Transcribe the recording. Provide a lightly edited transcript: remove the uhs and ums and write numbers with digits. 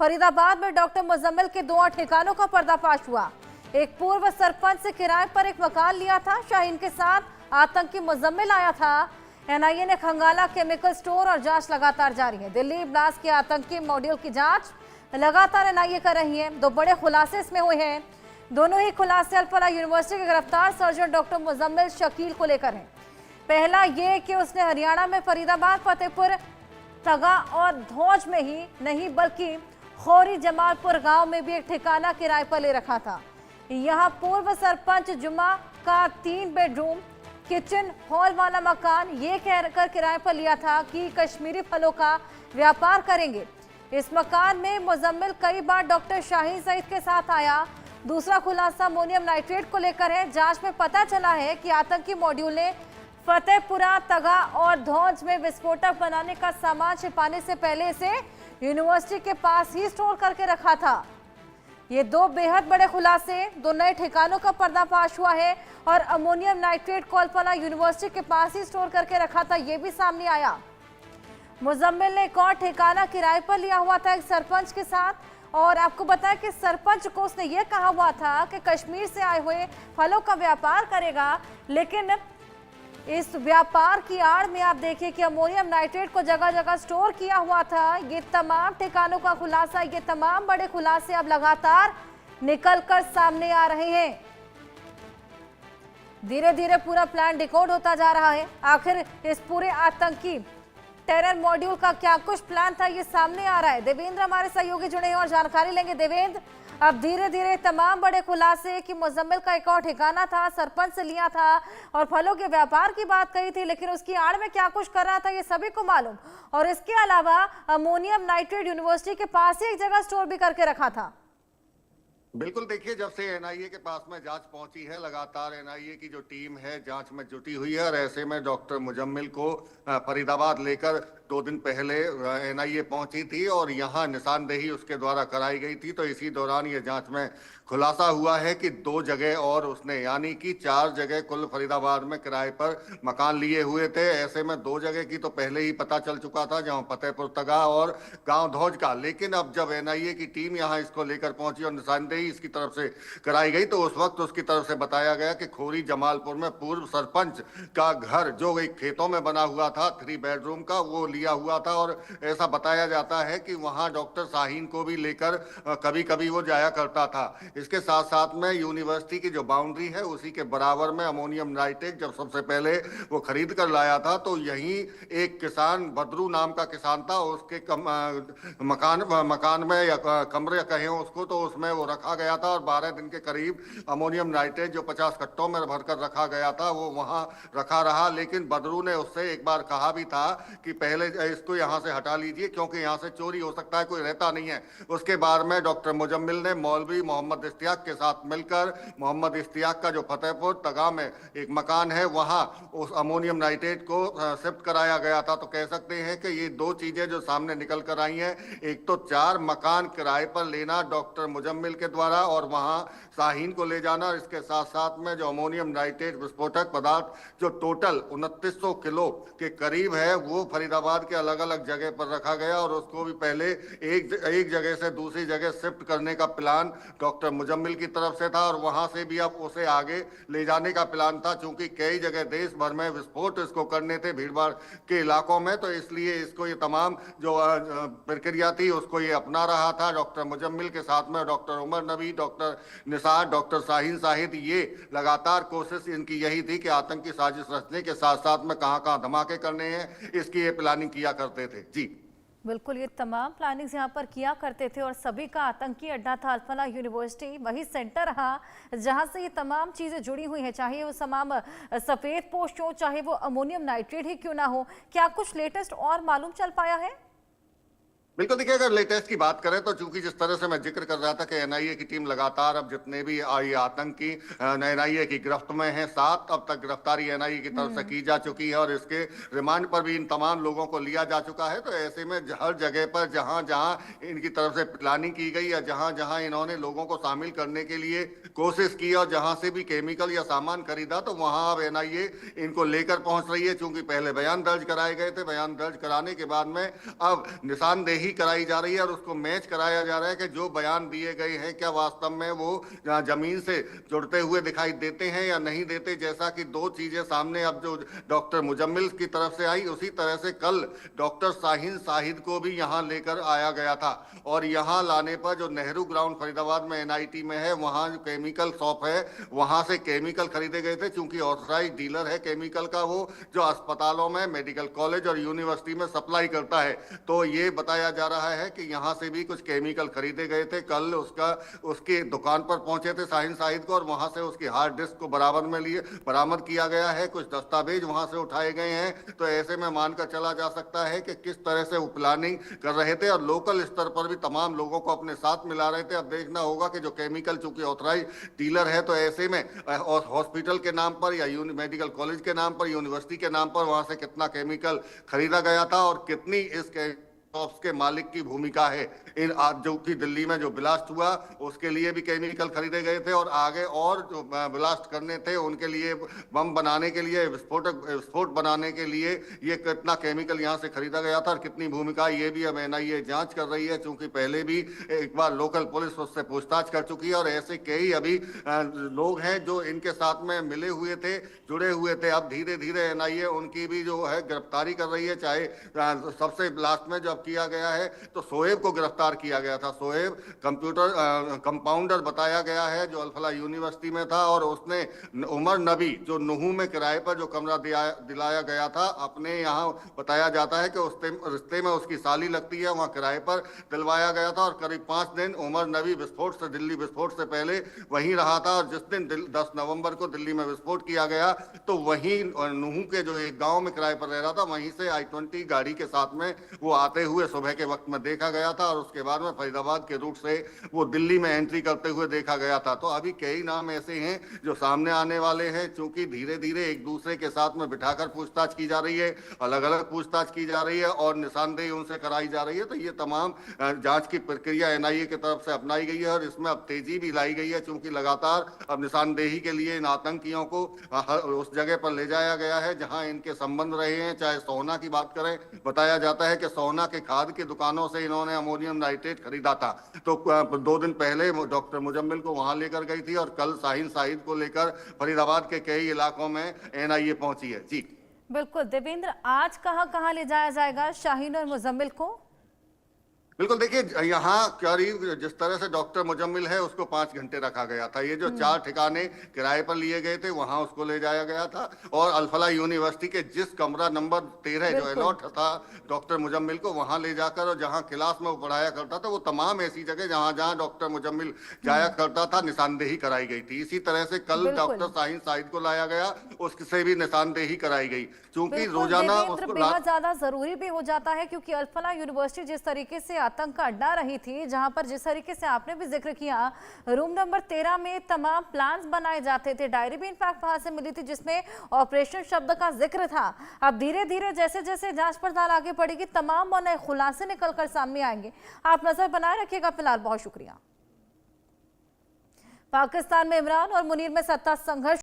फरीदाबाद में डॉक्टर मुजम्मिल के 2 ठिकानों का पर्दाफाश हुआ। एक पूर्व सरपंच से किराए पर एक मकान लिया था। शाहीन के साथ आतंकी मुजम्मिल आया था। एनआईए ने खंगाला केमिकल स्टोर और जांच लगातार जारी है। दिल्ली ब्लास्ट के आतंकी मॉड्यूल की जांच लगातार एनआईए कर रही है। 2 बड़े खुलासे इसमें हुए हैं। दोनों ही खुलासे अल-फलाह यूनिवर्सिटी के गिरफ्तार सर्जन डॉक्टर मुजम्मिल शकील को लेकर है। पहला ये कि उसने हरियाणा में फरीदाबाद, फतेहपुर, तगा और धौज में ही नहीं बल्कि खौरी जमालपुर गांव में भी एक ठिकाना किराए पर ले रखा था। यहां पूर्व सरपंच जुमा का 3 बेडरूम किचन हॉल वाला मकान ये कहकर किराए पर लिया था कि कश्मीरी फलों का व्यापार करेंगे। इस मकान में मुजम्मिल कई बार डॉक्टर शाहीन सईद के साथ आया। दूसरा खुलासा अमोनियम नाइट्रेट को लेकर है। जांच में पता चला है कि आतंकी मॉड्यूल ने फतेहपुरा, तगा और धौज में विस्फोटक बनाने का सामान छिपाने से पहले इसे यूनिवर्सिटी के पास ही स्टोर करके रखा था। ये 2 बेहद बड़े खुलासे, 2 नए ठिकानों का पर्दाफाश हुआ है और अमोनियम नाइट्रेट को अल-फलाह यूनिवर्सिटी के पास ही स्टोर करके रखा था, ये भी सामने आया। मुजम्मिल ने एक और ठिकाना किराए पर लिया हुआ था एक सरपंच के साथ और आपको बताया कि सरपंच को उसने ये कहा हुआ था कि कश्मीर से आए हुए फलों का व्यापार करेगा, लेकिन इस व्यापार की आड़ में आप देखिए कि अमोनियम नाइट्रेट को जगह जगह स्टोर किया हुआ था। ये तमाम ठिकानों का खुलासा, ये तमाम बड़े खुलासे अब लगातार निकलकर सामने आ रहे हैं। धीरे धीरे पूरा प्लान डिकोड होता जा रहा है। आखिर इस पूरे आतंकी टेरर मॉड्यूल का क्या कुछ प्लान था, ये सामने आ रहा है। देवेंद्र हमारे सहयोगी जुड़े हैं और जानकारी लेंगे। देवेंद्र, अब धीरे धीरे तमाम बड़े खुलासे कि मुजम्मिल का एक और ठिकाना था, सरपंच से लिया था और फलों के व्यापार की बात कही थी, लेकिन उसकी आड़ में क्या कुछ कर रहा था ये सभी को मालूम। और इसके अलावा अमोनियम नाइट्रेट यूनिवर्सिटी के पास ही एक जगह स्टोर भी करके रखा था। बिल्कुल, देखिए, जब से एनआईए के पास में जांच पहुंची है, लगातार एनआईए की जो टीम है जांच में जुटी हुई है और ऐसे में डॉक्टर मुजम्मिल को फरीदाबाद लेकर 2 दिन पहले एनआईए पहुंची थी और यहां निशानदेही उसके द्वारा कराई गई थी। तो इसी दौरान ये जांच में खुलासा हुआ है कि 2 जगह और उसने, यानी कि 4 जगह कुल फरीदाबाद में किराए पर मकान लिए हुए थे। ऐसे में 2 जगह की तो पहले ही पता चल चुका था, जहां फतेहपुर तगा और गांव धौज का। लेकिन अब जब एनआईए की टीम यहां इसको लेकर पहुंची और निशानदेही इसकी तरफ से कराई गई, तो उस वक्त उसकी तरफ से बताया गया कि खौरी जमालपुर में पूर्व सरपंच का घर, जो एक खेतों में बना हुआ था 3 बेडरूम का, वो लिया हुआ था। और ऐसा बताया जाता है कि वहां डॉक्टर शाहीन को भी लेकर कभी कभी वो जाया करता था। इसके साथ साथ में यूनिवर्सिटी की जो बाउंड्री है उसी के बराबर में अमोनियम नाइट्रेट जब सबसे पहले वो खरीद कर लाया था, तो यही एक किसान, बदरू नाम का किसान था, उसके मकान में या कमरे कहें उसको, तो उसमें वो रखा गया था और 12 दिन के करीब अमोनियम नाइट्रेट जो 50 कट्टों में भरकर रखा गया था वो वहां रखा रहा। लेकिन बदरू ने उससे एक बार कहा भी था कि पहले इसको यहां से हटा लीजिए क्योंकि यहां से चोरी हो सकता है, कोई रहता नहीं है। उसके बाद में डॉक्टर मुजम्मिल ने मौलवी मोहम्मद इश्तियाक के साथ मिलकर, मोहम्मद इश्तियाक का जो फतेहपुर तगा में एक मकान है वहां उस अमोनियम नाइट्रेट को शिफ्ट कराया गया था। तो कह सकते हैं कि ये 2 चीजें जो सामने निकल कर आई हैं, एक तो 4 मकान किराए पर लेना डॉक्टर मुजम्मिल के द्वारा और वहां शाहीन को ले जाना, इसके साथ साथ में जो अमोनियम नाइट्रेट विस्फोटक पदार्थ जो टोटल 2900 किलो के करीब है वो फरीदाबाद के अलग अलग जगह पर रखा गया और उसको भी पहले एक जगह से दूसरी जगह शिफ्ट करने का प्लान डॉक्टर मुजम्मिल की तरफ से था और वहां से भी अब उसे आगे ले जाने का प्लान था। चूंकि कई जगह देश भर में विस्फोट इसको करने थे भीड़ भाड़ के इलाकों में, तो इसलिए इसको ये तमाम जो प्रक्रिया थी उसको ये अपना रहा था। डॉक्टर मुजम्मिल के साथ में डॉक्टर उमर नबी, डॉक्टर निसार, डॉक्टर शाहीन साहिद, ये लगातार कोशिश इनकी यही थी कि आतंकी साजिश रचने के साथ साथ में कहां कहां धमाके करने हैं इसकी ये प्लानिंग किया करते थे। जी बिल्कुल, ये तमाम प्लानिंग्स यहाँ पर किया करते थे और सभी का आतंकी अड्डा था अल-फलाह यूनिवर्सिटी, वही सेंटर रहा जहाँ से ये तमाम चीज़ें जुड़ी हुई हैं, चाहे वो तमाम सफ़ेद पोस्ट हो, चाहे वो अमोनियम नाइट्रेट ही क्यों ना हो। क्या कुछ लेटेस्ट और मालूम चल पाया है? बिल्कुल, देखिए, अगर लेटेस्ट की बात करें तो चूंकि जिस तरह से मैं जिक्र कर रहा था कि एनआईए की टीम लगातार अब जितने भी आतंकी एनआईए की गिरफ्त में हैं, 7 अब तक गिरफ्तारी एनआईए की तरफ से की जा चुकी है और इसके रिमांड पर भी इन तमाम लोगों को लिया जा चुका है। तो ऐसे में हर जगह पर जहां जहां इनकी तरफ से प्लानिंग की गई या जहां जहां इन्होंने लोगों को शामिल करने के लिए कोशिश की और जहां से भी केमिकल या सामान खरीदा, तो वहां अब एनआईए इनको लेकर पहुंच रही है। चूंकि पहले बयान दर्ज कराए गए थे, बयान दर्ज कराने के बाद में अब निशानदेही निशानदेही कराई जा रही है और उसको मैच कराया जा रहा है कि जो बयान दिए गए हैं क्या वास्तव में वो जमीन से जुड़ते हुए दिखाई देते हैं या नहीं देते। जैसा कि दो चीजें सामने अब जो डॉक्टर मुजम्मिल की तरफ से आई, उसी तरह से कल डॉक्टर शाहीन शाहिद को भी यहां लेकर आया गया था और यहां लाने पर जो नेहरू ग्राउंड फरीदाबाद में एनआईटी में है, वहां जो केमिकल शॉप है वहां से केमिकल खरीदे गए थे। चूंकि ऑथराइज्ड डीलर है केमिकल का वो, जो अस्पतालों में, मेडिकल कॉलेज और यूनिवर्सिटी में सप्लाई करता है, तो ये बताया जा रहा है कि यहां से भी कुछ केमिकल खरीदे गए थे। कल उसकी दुकान पर पहुंचे थे शाहीन शाहिद को और वहां से उसकी हार्ड डिस्क को बरामद किया गया है। कुछ दस्तावेज वहां से उठाए गए हैं। तो ऐसे में मानकर चला जा सकता है कि किस तरह से वो प्लानिंग कर रहे थे और लोकल स्तर पर भी तमाम लोगों को अपने साथ मिला रहे थे। अब देखना होगा कि जो केमिकल चूंकि ऑथराइज डीलर है, तो ऐसे में हॉस्पिटल के नाम पर या मेडिकल कॉलेज के नाम पर, यूनिवर्सिटी के नाम पर वहां से कितना केमिकल खरीदा गया था और कितनी इस शॉप्स के मालिक की भूमिका है। इन जो कि दिल्ली में जो ब्लास्ट हुआ उसके लिए भी केमिकल खरीदे गए थे और आगे और जो ब्लास्ट करने थे उनके लिए, बम बनाने के लिए, विस्फोट बनाने के लिए ये कितना केमिकल यहाँ से खरीदा गया था और कितनी भूमिका, ये भी अब एनआईए जांच कर रही है। चूंकि पहले भी एक बार लोकल पुलिस उससे पूछताछ कर चुकी है और ऐसे कई अभी लोग हैं जो इनके साथ में मिले हुए थे, जुड़े हुए थे। अब धीरे धीरे एनआईए उनकी भी जो है गिरफ्तारी कर रही है। चाहे सबसे लास्ट में जब किया गया है तो शोएब को गिरफ्तार किया गया था। शोएब कंपाउंडर बताया गया है जो अल-फलाह यूनिवर्सिटी में था और उसने उमर नबी, जो नुहू में किराए पर जो कमरा दिलाया गया था, अपने यहाँ बताया जाता है कि उस रिश्ते में उसकी साली लगती है, वहाँ किराए पर दिलवाया गया था और करीब 5 दिन उमर नबी दिल्ली विस्फोट से पहले वहीं रहा था। और जिस दिन 10 नवंबर को दिल्ली में विस्फोट किया गया तो वहीं नुहू के जो एक गांव में किराए पर रह रहा था, वहीं से i20 गाड़ी के साथ में वो आते हुए सुबह के वक्त में देखा गया था और उसके बाद में फरीदाबाद के रूट से वो दिल्ली में एंट्री करते हुए देखा गया था। तो अभी कई नाम ऐसे हैं जो सामने आने वाले हैं। चूंकि धीरे धीरे एक दूसरे के साथ में बिठाकर पूछताछ की जा रही है, अलग अलग पूछताछ की जा रही है और निशानदेही उनसे कराई जा रही है। तो ये तमाम जांच की प्रक्रिया एनआईए की तरफ से अपनाई गई है और इसमें अब तेजी भी लाई गई है। चूंकि लगातार अब निशानदेही के लिए इन आतंकियों को उस जगह पर ले जाया गया है जहां इनके संबंध रहे हैं। चाहे सोना की बात करें, बताया जाता है कि सोना के खाद की दुकानों से इन्होंने अमोनियम नाइट्रेट खरीदा था। तो 2 दिन पहले डॉक्टर मुजम्मिल को वहां लेकर गई थी और कल शाहीन शाहिद को लेकर फरीदाबाद के कई इलाकों में एनआईए पहुंची है। जी बिल्कुल देवेंद्र, आज कहां ले जाया जाएगा शाहीन और मुजम्मिल को? बिल्कुल, देखिए यहाँ करीब जिस तरह से डॉक्टर मुजम्मिल है उसको 5 घंटे रखा गया था। ये जो 4 ठिकाने किराए पर लिए गए थे वहां उसको ले जाया गया था और अल-फलाह यूनिवर्सिटी के जिस कमरा नंबर 13 जो अलॉट था डॉक्टर मुजम्मिल को, वहां ले जाकर और जहां क्लास में वो पढ़ाया करता था, वो तमाम ऐसी जगह जहां जहां डॉक्टर मुजम्मिल जाया करता था निशानदेही कराई गई थी। इसी तरह से कल डॉक्टर शाहीन शाहिद को लाया गया, उससे भी निशानदेही कराई गई। चूंकि रोजाना बेहद ज्यादा जरूरी भी हो जाता है क्योंकि अल-फलाह यूनिवर्सिटी जिस तरीके से आतंक का अड्डा रही थी, जहां पर जिस तरीके से आपने भी जिक्र किया, रूम नंबर 13 में तमाम प्लान्स बनाए जाते थे, डायरी भी इनफैक्ट वहां से मिली थी जिसमें ऑपरेशन शब्द का जिक्र था। अब धीरे धीरे जैसे जैसे जांच पड़ताल आगे बढ़ेगी तमाम नए खुलासे निकलकर सामने आएंगे। आप नजर बनाए रखिएगा। फिलहाल बहुत शुक्रिया। पाकिस्तान में इमरान और मुनीर में सत्ता संघर्ष